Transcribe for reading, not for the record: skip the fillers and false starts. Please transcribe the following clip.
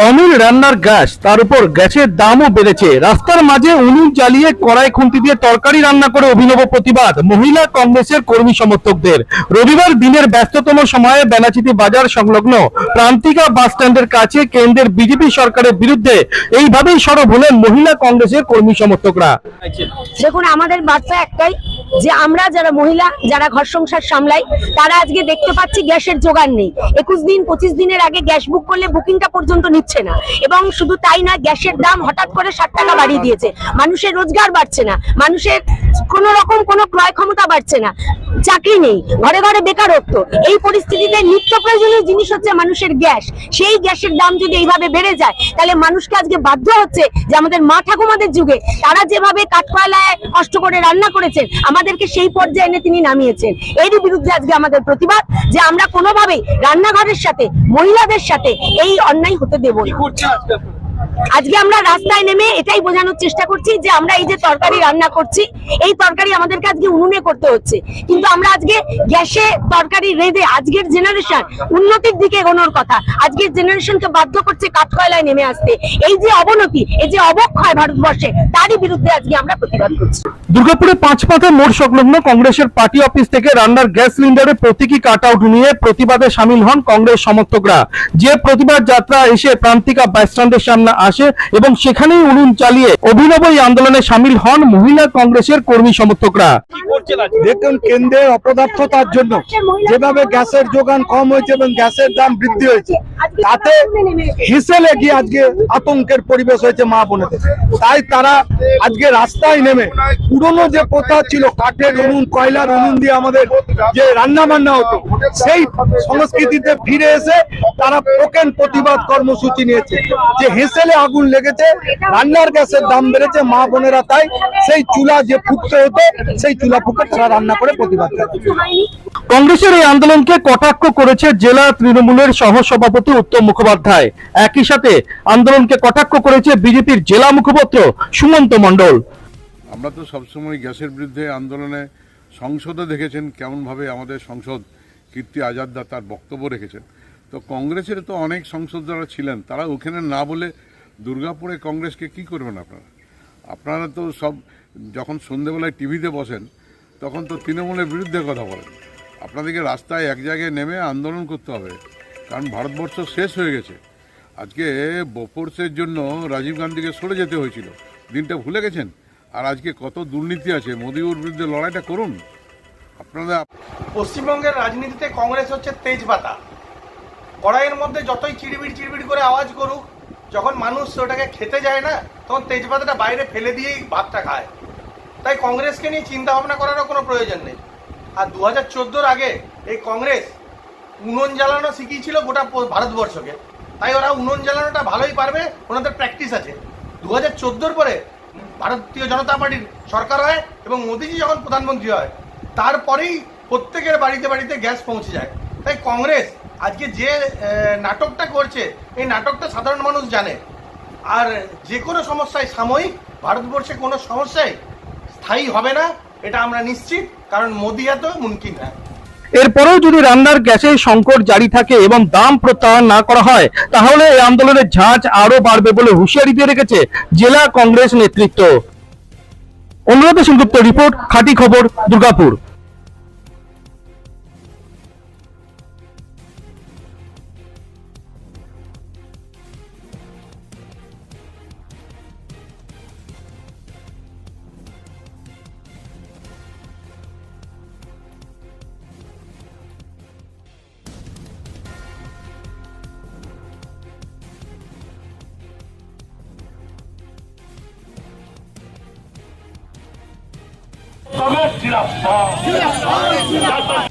অমিল রান্নার গ্যাস, তার উপর গ্যাসের দামও বেড়েছে। রাস্তার মাঝে উনুন জ্বালিয়ে কড়াই খুন্তি দিয়ে তরকারি রান্না করে অভিনব প্রতিবাদ মহিলা কংগ্রেসের কর্মী সমর্থকদের। রবিবার দিনের ব্যস্ততম সময়ে বেনাচিতি বাজার সংলগ্ন প্রান্তিকা বাস স্ট্যান্ডের কাছে কেন্দ্রের বিজেপি সরকারের বিরুদ্ধে এইভাবেই সরব হলেন মহিলা কংগ্রেসের কর্মী সমর্থকরা। দেখুন, আমাদের বার্তা একটাই যে আমরা যারা মহিলা, যারা ঘর সংসার সামলাই, তারা আজকে দেখতে পাচ্ছি গ্যাসের জোগাড় নেই। 21 দিন 25 দিনের আগে গ্যাস বুক করলে বুকিংটা পর্যন্ত নিচ্ছে না। এবং শুধু তাই না, গ্যাসের দাম হঠাৎ করে 60 টাকা বাড়িয়ে দিয়েছে। মানুষের রোজগার বাড়ছে না, মানুষের কোন রকম কোনো ক্রয় ক্ষমতা বাড়ছে না, চাকরি নেই, ঘরে ঘরে বেকারত্ব। এই পরিস্থিতিতে নিত্য প্রয়োজনীয় জিনিস হচ্ছে মানুষের গ্যাস। সেই গ্যাসের দাম যদি এইভাবে বেড়ে যায়, তাহলে মানুষকে আজকে বাধ্য হচ্ছে যে আমাদের মা ঠাকুমাদের যুগে তারা যেভাবে কাঠকয়লায় কষ্ট করে রান্না করেছেন, আমাদেরকে সেই পর্যায়ে এনে তিনি নামিয়েছেন। এরই বিরুদ্ধে আজকে আমাদের প্রতিবাদ, যে আমরা কোনোভাবেই রান্নাঘরের সাথে, মহিলাদের সাথে এই অন্যায় হতে দেব না। আজকে আমরা রাস্তায় নেমে এটাই বোঝানোর চেষ্টা করছি যে আমরা এই যে তরকারি রান্না করছি, এই তরকারি আমাদেরকে আজকে উনুনে করতে হচ্ছে, কিন্তু আমরা আজকে গ্যাসে তরকারি রেঁধে আজকের জেনারেশন উন্নতির দিকে এগোনোর কথা, আজকের জেনারেশনকে বাধ্য করছে কাঠকয়লায় নেমে আসতে। এই যে অবনতি, এই যে অবক্ষয় ভারতবর্ষে, তারই বিরুদ্ধে আজকে আমরা প্রতিবাদ করছি। দুর্গাপুরে পাঁচপাথা মোড় সংলগ্ন কংগ্রেসের পার্টি অফিস থেকে রান্নার গ্যাস সিলিন্ডারের প্রতীকী কাট আউট নিয়ে প্রতিবাদে সামিল হন কংগ্রেস সমর্থকরা। যে প্রতিবাদ যাত্রা এসে প্রান্তিকা বাস স্ট্যান্ডের সামনে আসে এবং সেখানেই উনুন চালিয়ে অভিনব এই আন্দোলনে সামিল হন মহিলা কংগ্রেসের কর্মী সমর্থকরা। দেখুন, কেন্দ্রের অপদার্থতার জন্য যেভাবে গ্যাসের যোগান কম হয়েছে এবং গ্যাসের দাম বৃদ্ধি হয়েছে, তাতে হিসেলে গিয়ে আজকে আতঙ্কের পরিবেশ হয়েছে মা বোনেদের। তাই তারা আজকে রাস্তায় নেমে পুরনো যে প্রথা ছিল, কাঠের উনুন, কয়লার উনুন দিয়ে আমাদের যে রান্না বান্না হতো, সেই সংস্কৃতিতে ফিরে এসে তারা টোকেন প্রতিবাদ কর্মসূচি নিয়েছে। যে হেসেলে আগুন লেগেছে, রান্নার গ্যাসের দাম বেড়েছে, মা বোনেরা তাই সেই চুলা যে ফুটতে হতো, সেই চুলা ফুকে তারা রান্না করে প্রতিবাদ করে। কংগ্রেসের এই আন্দোলনকে কটাক্ষ করেছে জেলা তৃণমূলের সহ সভাপতি উত্তম মুখোপাধ্যায়। একই সাথে আন্দোলনকে কটাক্ষ করেছে বিজেপির জেলা মুখপাত্র সুমন্ত মণ্ডল। আমরা তো সবসময় গ্যাসের বিরুদ্ধে আন্দোলনে সংসদে দেখেছেন কেমনভাবে আমাদের সংসদ কীর্তি আজাদদা তার বক্তব্য রেখেছেন। তো কংগ্রেসের তো অনেক সংসদ যারা ছিলেন, তারা ওখানে না বলে দুর্গাপুরে কংগ্রেসকে কি করবেন আপনারা তো সব যখন সন্ধ্যেবেলায় টিভিতে বসেন, তখন তো তৃণমূলের বিরুদ্ধে কথা বলেন। আপনাদেরকে রাস্তায় এক জায়গায় নেমে আন্দোলন করতে হবে, কারণ ভারতবর্ষ শেষ হয়ে গেছে। আজকে বোফোর্সের জন্য রাজীব গান্ধীকে সরে যেতে হয়েছিল, দিনটা ভুলে গেছেন? আর আজকে কত দুর্নীতি আছে, মোদির বিরুদ্ধে লড়াইটা করুন আপনারা। পশ্চিমবঙ্গের রাজনীতিতে কংগ্রেস হচ্ছে তেজপাতা। কড়াইয়ের মধ্যে যতই চিড়বিড় করে আওয়াজ করুক, যখন মানুষ ওটাকে খেতে যায় না, তখন তেজপাতাটা বাইরে ফেলে দিয়েই ভাতটা খায়। তাই কংগ্রেসকে নিয়ে চিন্তা ভাবনা করারও কোনো প্রয়োজন নেই। আর 2014-র আগে এই কংগ্রেস উনুন জ্বালানো শিখিয়েছিল গোটা ভারতবর্ষকে, তাই ওরা উনুন জ্বালানোটা ভালোই পারবে, ওনাদের প্র্যাকটিস আছে। 2014-র পরে ভারতীয় জনতা পার্টির সরকার হয় এবং মোদিজি যখন প্রধানমন্ত্রী হয়, তারপরেই প্রত্যেকের বাড়িতে বাড়িতে গ্যাস পৌঁছে যায়। তাই কংগ্রেস আজকে যে নাটকটা করছে, এই নাটকটা সাধারণ মানুষ জানে। আর যে কোনো সমস্যায় সাময়িক, ভারতবর্ষে কোনো সমস্যাই স্থায়ী হবে না, এটা আমরা নিশ্চিত, কারণ মোদি এত মুমকিন না। এরপরেও যদি রান্নার গ্যাসের সংকট জারি থাকে এবং দাম প্রত্যাহার না করা হয়, তাহলে এই আন্দোলনের ঝাঁজ আরো বাড়বে বলে হুঁশিয়ারি দিয়ে রেখেছে জেলা কংগ্রেস নেতৃত্ব। অনুরাধ সেনগুপ্ত রিপোর্ট, খাঁটি খবর, দুর্গাপুর।